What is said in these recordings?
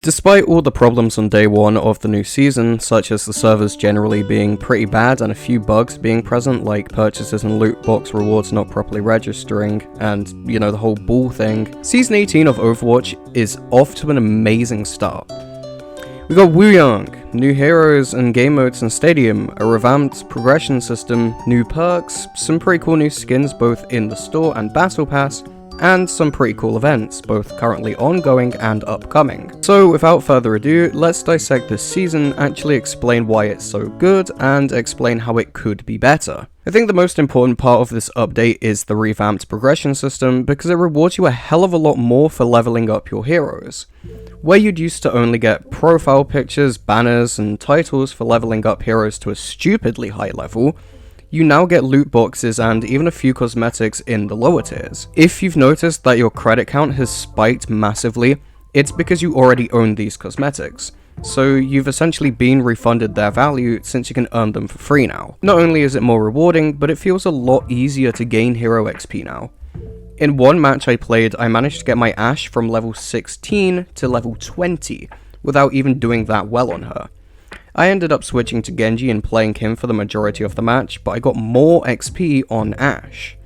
Despite all the problems on day one of the new season, such as the servers generally being pretty bad and a few bugs being present, like purchases and loot box rewards not properly registering, and, the whole ball thing, Season 18 of Overwatch is off to an amazing start. We got Wuyong, new heroes and game modes in Stadium, a revamped progression system, new perks, some pretty cool new skins both in the store and Battle Pass, and some pretty cool events, both currently ongoing and upcoming. So without further ado, let's dissect this season, actually explain why it's so good, and explain how it could be better. I think the most important part of this update is the revamped progression system, because it rewards you a hell of a lot more for leveling up your heroes. Where you'd used to only get profile pictures, banners, and titles for leveling up heroes to a stupidly high level, you now get loot boxes and even a few cosmetics in the lower tiers. If you've noticed that your credit count has spiked massively, it's because you already own these cosmetics. So you've essentially been refunded their value since you can earn them for free now. Not only is it more rewarding, but it feels a lot easier to gain hero XP now. In one match I played, I managed to get my Ashe from level 16 to level 20 without even doing that well on her. I ended up switching to Genji and playing him for the majority of the match, but I got more XP on Ashe.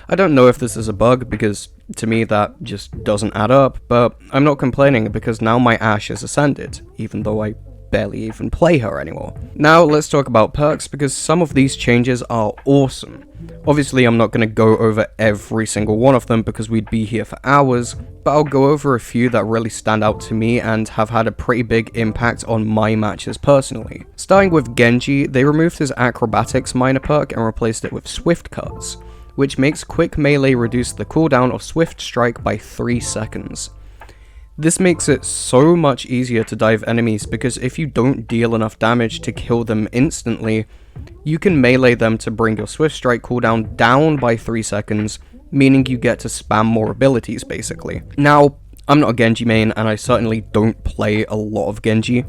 I don't know if this is a bug, because to me that just doesn't add up, but I'm not complaining because now my Ashe is ascended, even though I barely even play her anymore. Now let's talk about perks, because some of these changes are awesome. Obviously I'm not going to go over every single one of them because we'd be here for hours, but I'll go over a few that really stand out to me and have had a pretty big impact on my matches personally. Starting with Genji, they removed his acrobatics minor perk and replaced it with swift cuts, which makes quick melee reduce the cooldown of swift strike by 3 seconds. This makes it so much easier to dive enemies because if you don't deal enough damage to kill them instantly, you can melee them to bring your swift strike cooldown down by 3 seconds, meaning you get to spam more abilities basically. Now, I'm not a Genji main and I certainly don't play a lot of Genji,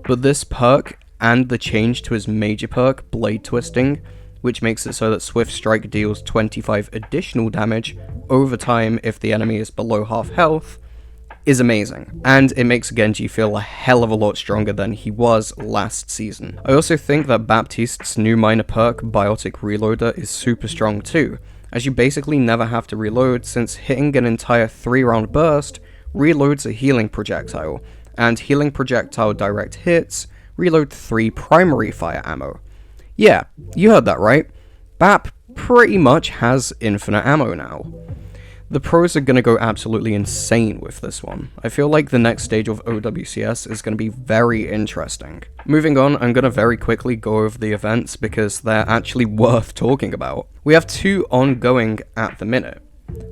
but this perk and the change to his major perk, Blade Twisting, which makes it so that swift strike deals 25 additional damage over time if the enemy is below half health, is amazing, and it makes Genji feel a hell of a lot stronger than he was last season. I also think that Baptiste's new minor perk, Biotic Reloader, is super strong too, as you basically never have to reload since hitting an entire 3-round burst reloads a healing projectile, and healing projectile direct hits reload 3 primary fire ammo. Yeah, you heard that right. Bap pretty much has infinite ammo now. The pros are going to go absolutely insane with this one. I feel like the next stage of OWCS is going to be very interesting. Moving on, I'm going to very quickly go over the events because they're actually worth talking about. We have 2 ongoing at the minute.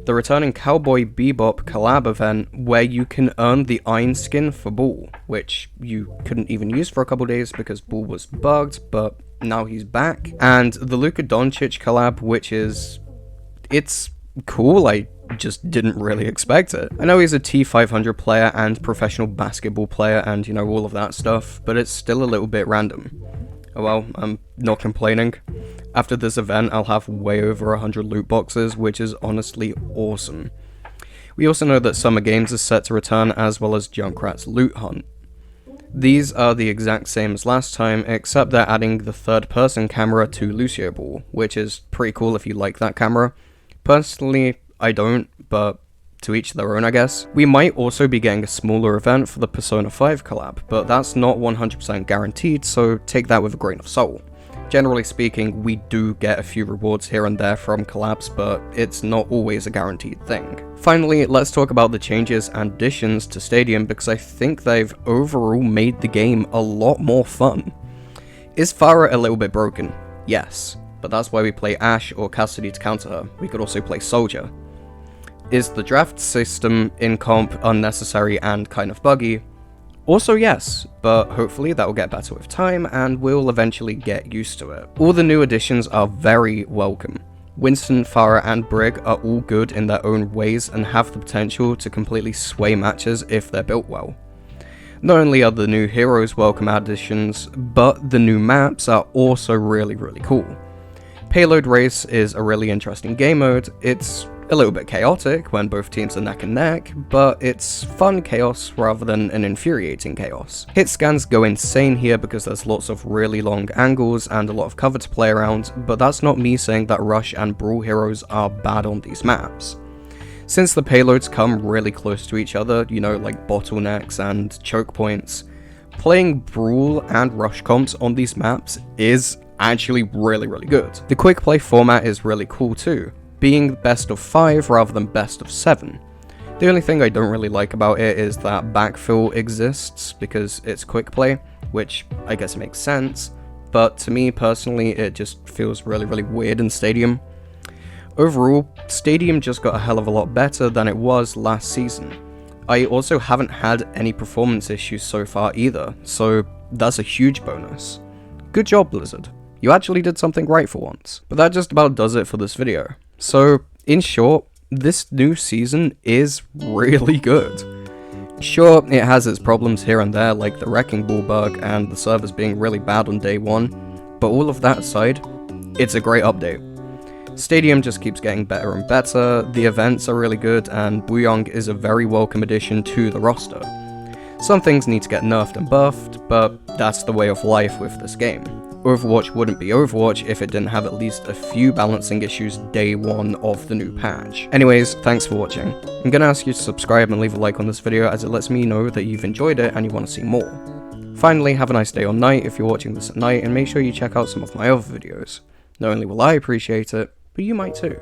The returning Cowboy Bebop collab event where you can earn the Iron skin for Bull, which you couldn't even use for a couple days because Bull was bugged, but now he's back. And the Luka Doncic collab, which it's cool. I just didn't really expect it. I know he's a T500 player and professional basketball player and, all of that stuff, but it's still a little bit random. Oh well, I'm not complaining. After this event, I'll have way over 100 loot boxes, which is honestly awesome. We also know that Summer Games is set to return, as well as Junkrat's Loot Hunt. These are the exact same as last time, except they're adding the third-person camera to Lucio Ball, which is pretty cool if you like that camera. Personally, I don't, but to each their own, I guess. We might also be getting a smaller event for the Persona 5 collab, but that's not 100% guaranteed, so take that with a grain of salt. Generally speaking, we do get a few rewards here and there from collabs, but it's not always a guaranteed thing. Finally, let's talk about the changes and additions to Stadium because I think they've overall made the game a lot more fun. Is Pharah a little bit broken? Yes, but that's why we play Ashe or Cassidy to counter her. We could also play Soldier. Is the draft system in comp unnecessary and kind of buggy? Also yes, but hopefully that will get better with time and we'll eventually get used to it. All the new additions are very welcome. Winston, Pharah and Brig are all good in their own ways and have the potential to completely sway matches if they're built well. Not only are the new heroes welcome additions, but the new maps are also really cool. Payload Race is a really interesting game mode. It's A little bit chaotic when both teams are neck and neck, but it's fun chaos rather than an infuriating chaos. Hit scans go insane here because there's lots of really long angles and a lot of cover to play around, but that's not me saying that Rush and Brawl heroes are bad on these maps. Since the payloads come really close to each other, you know, like bottlenecks and choke points, playing Brawl and Rush comps on these maps is actually really good. The quick play format is really cool too, being best of 5 rather than best of 7. The only thing I don't really like about it is that backfill exists because it's quick play, which I guess makes sense, but to me personally it just feels really weird in Stadium. Overall, Stadium just got a hell of a lot better than it was last season. I also haven't had any performance issues so far either, so that's a huge bonus. Good job, Blizzard. You actually did something right for once. But that just about does it for this video. So, in short, this new season is really good. Sure, it has its problems here and there, like the Wrecking Ball bug and the servers being really bad on day 1, but all of that aside, it's a great update. Stadium just keeps getting better and better, the events are really good, and Emongg is a very welcome addition to the roster. Some things need to get nerfed and buffed, but that's the way of life with this game. Overwatch wouldn't be Overwatch if it didn't have at least a few balancing issues day 1 of the new patch. Anyways, thanks for watching. I'm gonna ask you to subscribe and leave a like on this video as it lets me know that you've enjoyed it and you want to see more. Finally, have a nice day or night if you're watching this at night, and make sure you check out some of my other videos. Not only will I appreciate it, but you might too.